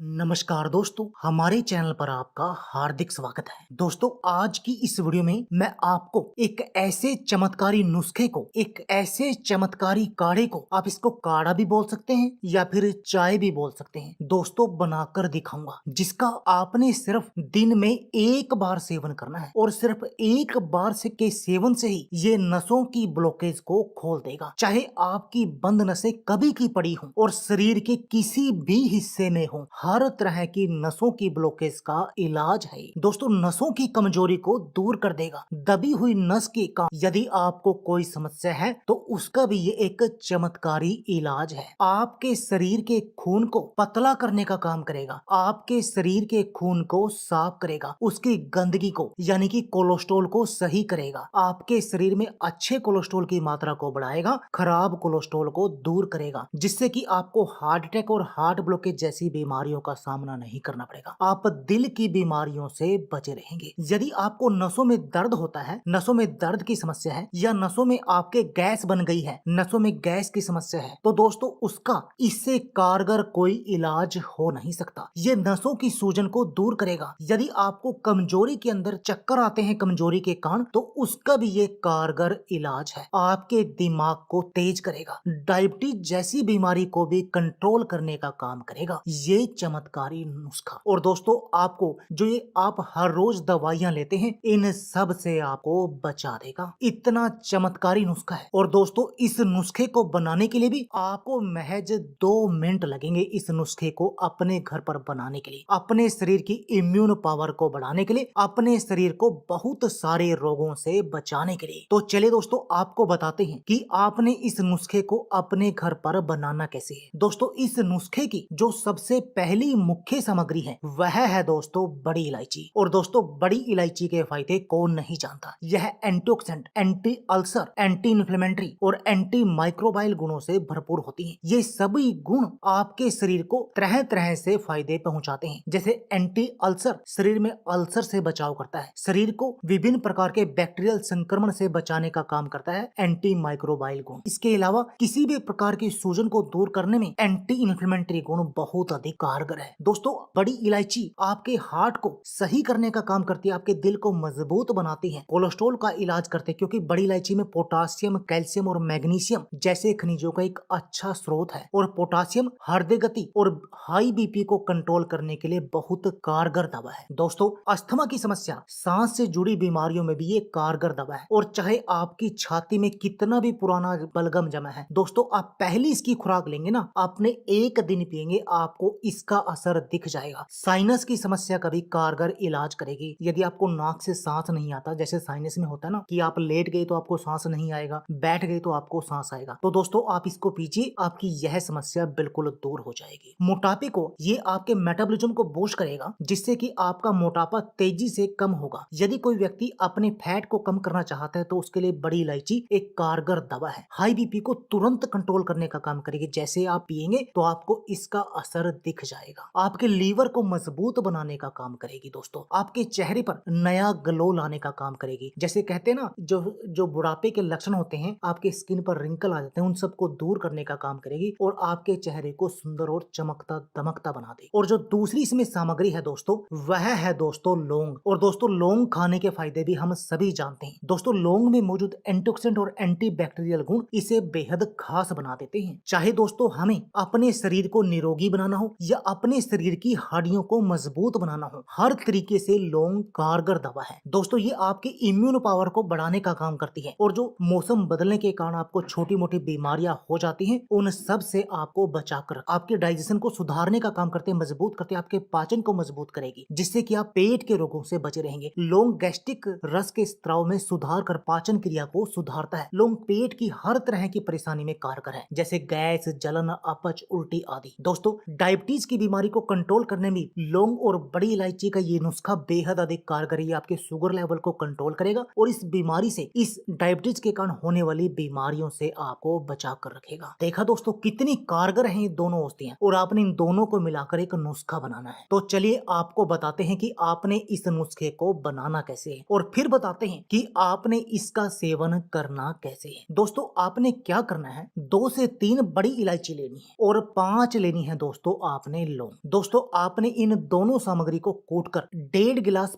नमस्कार दोस्तों, हमारे चैनल पर आपका हार्दिक स्वागत है। दोस्तों, आज की इस वीडियो में मैं आपको एक ऐसे चमत्कारी नुस्खे को, एक ऐसे चमत्कारी काढ़े को, आप इसको काढ़ा भी बोल सकते हैं या फिर चाय भी बोल सकते हैं, दोस्तों बनाकर दिखाऊंगा, जिसका आपने सिर्फ दिन में एक बार सेवन करना है और सिर्फ एक बार से के सेवन से ही ये नसों की ब्लॉकेज को खोल देगा। चाहे आपकी बंद नसें कभी की पड़ी हो और शरीर के किसी भी हिस्से में हो, हर तरह की नसों की ब्लॉकेज का इलाज है। दोस्तों, नसों की कमजोरी को दूर कर देगा। दबी हुई नस के काम, यदि आपको कोई समस्या है तो उसका भी ये एक चमत्कारी इलाज है। आपके शरीर के खून को पतला करने का काम करेगा, आपके शरीर के खून को साफ करेगा, उसकी गंदगी को यानी कि कोलेस्ट्रॉल को सही करेगा, आपके शरीर में अच्छे कोलेस्ट्रॉल की मात्रा को बढ़ाएगा, खराब कोलेस्ट्रॉल को दूर करेगा, जिससे कि आपको हार्ट अटैक और हार्ट ब्लॉकेज जैसी बीमारियों का सामना नहीं करना पड़ेगा। आप दिल की बीमारियों से बचे रहेंगे। यदि आपको नसों में दर्द होता है, नसों में दर्द की समस्या है या नसों में आपके गैस बन गई है, नसों में गैस की समस्या है, तो दोस्तों उसका इससे कारगर कोई इलाज हो नहीं सकता। ये नसों की सूजन को दूर करेगा। यदि आपको कमजोरी के अंदर चक्कर आते हैं कमजोरी के कारण, तो उसका भी ये कारगर इलाज है। आपके दिमाग को तेज करेगा, डायबिटीज जैसी बीमारी को भी कंट्रोल करने का काम करेगा ये चमत्कारी नुस्खा। और दोस्तों, आपको जो ये आप हर रोज दवाइयां लेते हैं, इन सब से आपको बचा देगा। इतना चमत्कारी नुस्खा है। और दोस्तों, इस नुस्खे को बनाने के लिए भी आपको महज 2 मिनट लगेंगे। इस नुस्खे को अपने घर पर बनाने के लिए, अपने शरीर की इम्यून पावर को बढ़ाने के लिए, अपने शरीर को बहुत सारे रोगों से बचाने के लिए। तो चलिए दोस्तों, आपको बताते हैं कि आपने इस नुस्खे को अपने घर पर बनाना कैसे है। दोस्तों, इस नुस्खे की जो सबसे पहली मुख्य सामग्री है वह है दोस्तों बड़ी इलायची। और दोस्तों, बड़ी इलायची के फायदे कौन नहीं जानता। यह antioxidant, anti ulcer, anti inflammatory और एंटी माइक्रोबाइल गुणों से भरपूर होती है। ये सभी गुण आपके शरीर को तरह तरह से फायदे पहुंचाते हैं। जैसे एंटी अल्सर, शरीर में अल्सर से बचाव करता है, शरीर को विभिन्न प्रकार के बैक्टीरियल संक्रमण से बचाने का काम करता है एंटी माइक्रोबाइल गुण। इसके अलावा किसी भी प्रकार की सूजन को दूर करने में एंटी इन्फ्लेमेटरी गुण बहुत अधिक कारगर है। दोस्तों, बड़ी इलायची आपके हार्ट को सही करने का काम करती है, आपके दिल को मजबूत बनाती है, कोलेस्ट्रॉल का इलाज करते हैं, क्योंकि बड़ी इलायची में पोटासियम, कैल्शियम और मैग्नीशियम जैसे खनिजों का एक अच्छा स्रोत है। और पोटासियम हृदय गति और हाई बीपी को कंट्रोल करने के लिए बहुत कारगर दवा है। दोस्तों, अस्थमा की समस्या, सांस से जुड़ी बीमारियों में भी ये कारगर दवा है। और चाहे आपकी छाती में कितना भी पुराना बलगम जमा है, दोस्तों आप पहली इसकी खुराक लेंगे ना, आपने एक दिन पिएंगे, आपको इसका असर दिख जाएगा। साइनस की समस्या का भी कारगर इलाज करेगी। यदि आपको नाक से सांस नहीं आता, जैसे साइनस में होता है ना कि आप लेट गए तो आपको सांस नहीं आएगा, बैठ गए तो आपको सांस आएगा, तो दोस्तों आप इसको पीजिए, आपकी यह समस्या बिल्कुल दूर हो जाएगी। मोटापे को ये आपके मेटाबॉलिज्म को बूस्ट करेगा, जिससे कि आपका मोटापा तेजी से कम होगा। यदि कोई व्यक्ति अपने फैट को कम करना चाहता है तो उसके लिए बड़ी इलायची एक कारगर दवा है। हाई बीपी को तुरंत कंट्रोल करने का काम करेगी। जैसे आप पिएंगे तो आपको इसका असर दिख जाएगा। आपके लीवर को मजबूत बनाने का काम करेगी। दोस्तों, आपके चेहरे पर नया ग्लो लाने का काम करेगी। जैसे कहते हैं ना, जो बुढ़ापे के लक्षण होते हैं, आपके स्किन पर रिंकल आ जाते हैं, उन सबको दूर करने का काम करेगी और आपके चेहरे को सुंदर और चमकता दमकता बना देगी। और जो दूसरी इसमें सामग्री है दोस्तों, वह है दोस्तों लौंग। और दोस्तों, लौंग खाने के फायदे भी हम सभी जानते हैं। दोस्तों, लौंग में मौजूद एंटीऑक्सीडेंट और एंटी बैक्टीरियल गुण इसे बेहद खास बना देते हैं। चाहे दोस्तों हमें अपने शरीर को निरोगी बनाना हो या अपने शरीर की हड्डियों को मजबूत बनाना हो, हर तरीके से लौंग कारगर दवा है। दोस्तों, ये आपके इम्यून पावर को बढ़ाने का काम करती है और जो मौसम बदलने के कारण आपको छोटी मोटी बीमारियां हो जाती हैं, उन सब से आपको बचाकर आपके डाइजेशन को सुधारने का काम करते हैं, मजबूत करते हैं, आपके पाचन को मजबूत करेगी, जिससे कि आप पेट के रोगों से बचे रहेंगे। लौंग गैस्ट्रिक रस के स्त्राव में सुधार कर पाचन क्रिया को सुधारता है। लौंग पेट की हर तरह की परेशानी में कारगर है, जैसे गैस, जलन, अपच, उल्टी आदि। दोस्तों, डायबिटीज की बीमारी को कंट्रोल करने में लौंग और बड़ी इलायची का ये नुस्खा बेहद अधिक कारगर है। आपके शुगर लेवल को कंट्रोल करेगा और इस बीमारी से, इस डायबिटीज के कारण होने वाली बीमारियों से आपको बचा कर रखेगा। देखा दोस्तों, कितनी कारगर है ये दोनों औषधियां, और आपने इन दोनों को मिलाकर एक नुस्खा बनाना है। तो चलिए आपको बताते हैं कि आपने इस नुस्खे को बनाना कैसे है, और फिर बताते हैं कि आपने इसका सेवन करना कैसे है। दोस्तों, आपने क्या करना है, 2 से 3 बड़ी इलायची लेनी है और 5 लेनी है दोस्तों आपने लौंग। दोस्तों आपने इन दोनों सामग्री को कूटकर 1.5 गिलास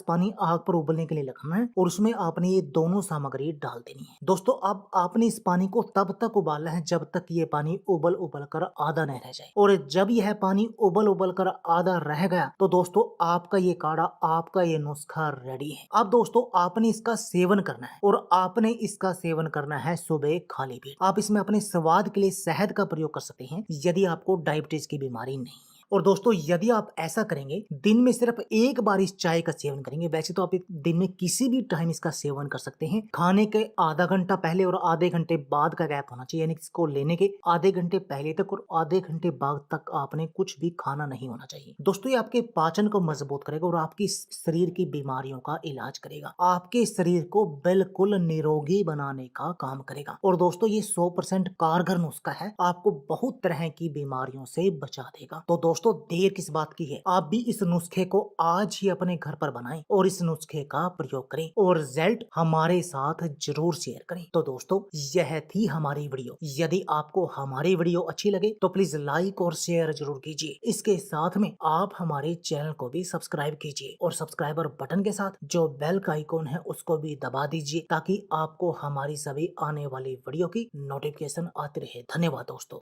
पानी आग पर उबलने के लिए रखना है और उसमें आपने ये दोनों सामग्री डाल देनी है। दोस्तों अब आपने इस पानी को तब तक उबालना है जब तक ये पानी उबल उबल कर आधा न रह जाए, और जब यह पानी उबल उबल कर आधा रह गया तो दोस्तों आपका ये काढ़ा, आपका ये नुस्खा रेडी है। अब दोस्तों आपने इसका सेवन करना है, और आपने इसका सेवन करना है सुबह खाली पेट। आप इसमें अपने स्वाद के लिए शहद का प्रयोग कर सकते हैं यदि आपको डायबिटीज की बीमारी नहीं है। और दोस्तों यदि आप ऐसा करेंगे, दिन में सिर्फ एक बार इस चाय का सेवन करेंगे, वैसे तो आप दिन में किसी भी टाइम इसका सेवन कर सकते हैं। खाने के आधा घंटा पहले और आधे घंटे बाद का गैप होना चाहिए, यानी इसको लेने के आधे घंटे पहले तक और आधे घंटे बाद तक आपने कुछ भी खाना नहीं होना चाहिए। दोस्तों ये आपके पाचन को मजबूत करेगा और आपकी शरीर की बीमारियों का इलाज करेगा, आपके शरीर को बिल्कुल निरोगी बनाने का काम करेगा। और दोस्तों ये 100% कारगर नुस्खा है, आपको बहुत तरह की बीमारियों से बचा देगा। तो दोस्तों देर किस बात की है, आप भी इस नुस्खे को आज ही अपने घर पर बनाएं और इस नुस्खे का प्रयोग करें और रिजल्ट हमारे साथ जरूर शेयर करें। तो दोस्तों यह थी हमारी वीडियो। यदि आपको हमारी वीडियो अच्छी लगे तो प्लीज लाइक और शेयर जरूर कीजिए। इसके साथ में आप हमारे चैनल को भी सब्सक्राइब कीजिए और सब्सक्राइबर बटन के साथ जो बेल का आइकॉन है उसको भी दबा दीजिए, ताकि आपको हमारी सभी आने वाली वीडियो की नोटिफिकेशन आती रहे। धन्यवाद दोस्तों।